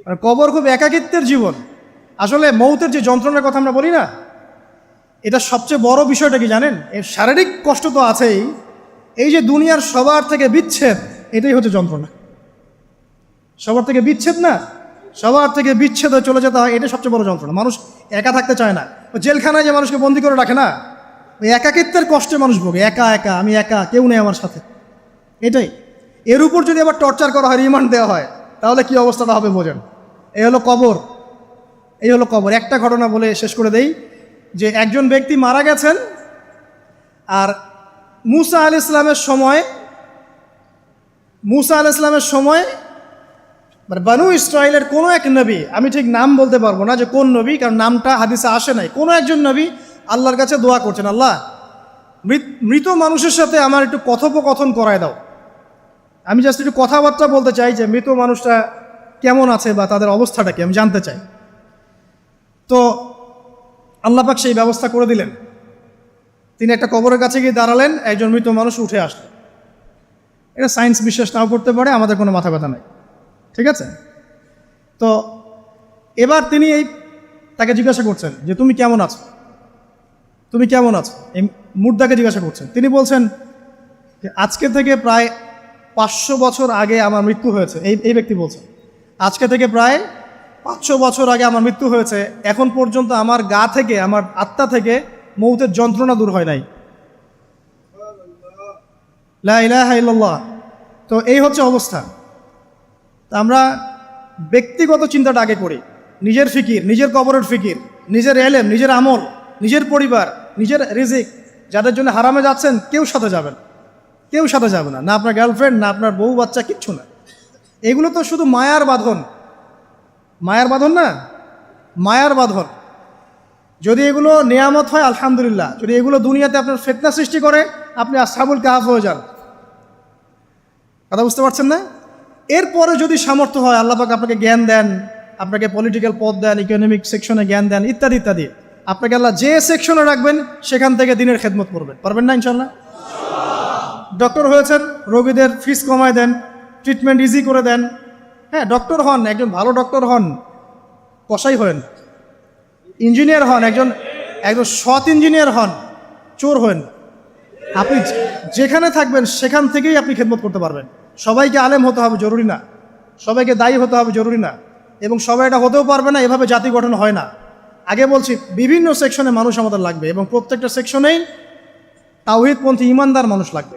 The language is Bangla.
আর কবর খুব একাকিত্বের জীবন। আসলে মৌতের যে যন্ত্রণার কথা আমরা বলি না, এটা সবচেয়ে বড় বিষয়টা কি জানেন? এর শারীরিক কষ্ট তো আছেই, এই যে দুনিয়ার সবার থেকে বিচ্ছেদ, এটাই হচ্ছে যন্ত্রণা। সবার থেকে বিচ্ছেদ না, সবার থেকে বিচ্ছেদ হয়ে চলে যেতে হয়, এটাই সবচেয়ে বড় যন্ত্রণা। মানুষ একা থাকতে চায় না। ওই জেলখানায় যে মানুষকে বন্দি করে রাখে না, ওই একাকিত্বের কষ্টে মানুষ ভোগে। একা একা, আমি একা, কেউ নেই আমার সাথে, এটাই। এর উপর যদি আবার টর্চার করা হয়, রিমান্ড দেওয়া হয়, তাহলে কি অবস্থাটা হবে বোঝেন। এই হলো কবর, এই হলো কবর। একটা ঘটনা বলে শেষ করে দেই, যে একজন ব্যক্তি মারা গেছেন, আর মুসা আলাইহিস সালামের সময় মানে বানু ইসরায়েলের কোনো এক নবী, আমি ঠিক নাম বলতে পারবো না যে কোন নবী, কারণ নামটা হাদিসে আসে নাই, কোনো একজন নবী আল্লাহর কাছে দোয়া করছেন, আল্লাহ মৃত মানুষের সাথে আমার একটু কথোপকথন করায় দাও। আমি জাস্ট একটু কথাবার্তা বলতে চাই যে মৃত মানুষটা কেমন আছে বা তাদের অবস্থাটা কি, আমি জানতে চাই। তো আল্লাহ পাক সেই ব্যবস্থা করে দিলেন। তিনি একটা কবরের কাছে গিয়ে দাঁড়ালেন, একজন মৃত মানুষ উঠে আসলেন। এটা সায়েন্স বিশ্বাস নাও করতে পারে, আমাদের কোনো মাথা ব্যথা নাই, ঠিক আছে? তো এবার তিনি তাকে জিজ্ঞাসা করছেন যে তুমি কেমন আছো, তুমি কেমন আছো, এই মুর্দাকে জিজ্ঞাসা করছেন। তিনি বলছেন যে আজকে থেকে প্রায় 500 বছর আগে আমার মৃত্যু হয়েছে। এই ব্যক্তি বলছেন আজকে থেকে প্রায় 500 বছর আগে আমার মৃত্যু হয়েছে, এখন পর্যন্ত আমার গা থেকে, আমার আত্মা থেকে মৌতের যন্ত্রণা দূর হয় নাই। লা ইলাহা ইল্লাল্লাহ। তো এই হচ্ছে অবস্থা। তা আমরা ব্যক্তিগত চিন্তাটা আগে করি, নিজের ফিকির, নিজের কবরের ফিকির, নিজের এলেম, নিজের আমল, নিজের পরিবার, নিজের রিজিক। যাদের জন্য হারামে যাচ্ছেন, কেউ সাথে যাবেন, কেউ সাথে যাবে না, না আপনার গার্লফ্রেন্ড, না আপনার বউ বাচ্চা, কিচ্ছু না। এগুলো তো শুধু মায়ার বাঁধন, মায়ার বাঁধন না, মায়ার বাঁধন। যদি এগুলো নেয়ামত হয় আলহামদুলিল্লাহ, যদি এগুলো দুনিয়াতে আপনার ফিতনা সৃষ্টি করে, আপনি আসহাবুল কাহাফ হয়ে যান। কথা বুঝতে পারছেন না? এরপরে যদি সামর্থ্য হয়, আল্লাহ পাক আপনাকে জ্ঞান দেন, আপনাকে পলিটিক্যাল পদ দেন, ইকোনমিক সেকশনে জ্ঞান দেন, ইত্যাদি ইত্যাদি, আপনাকে আল্লাহ যে সেকশনে রাখবেন সেখান থেকে দিনের খেদমত করবেন, পারবেন না ইনশাল্লাহ? ডক্টর হয়েছেন, রোগীদের ফিস কমায় দেন, ট্রিটমেন্ট ইজি করে দেন। হ্যাঁ, ডক্টর হন, একজন ভালো ডক্টর হন, কসাই হন। ইঞ্জিনিয়ার হন, একজন সৎ ইঞ্জিনিয়ার হন, চোর হন। আপনি যেখানে থাকবেন সেখান থেকেই আপনি খেদমত করতে পারবেন। সবাইকে আলেম হতে হবে জরুরি না, সবাইকে দায়ী হতে হবে জরুরি না, এবং সবাই এটা হতেও পারবে না। এভাবে জাতি গঠন হয় না। আগে বলছি, বিভিন্ন সেকশনে মানুষ আমাদের লাগবে, এবং প্রত্যেকটা সেকশনেই তাওহীদপন্থী ইমানদার মানুষ লাগবে।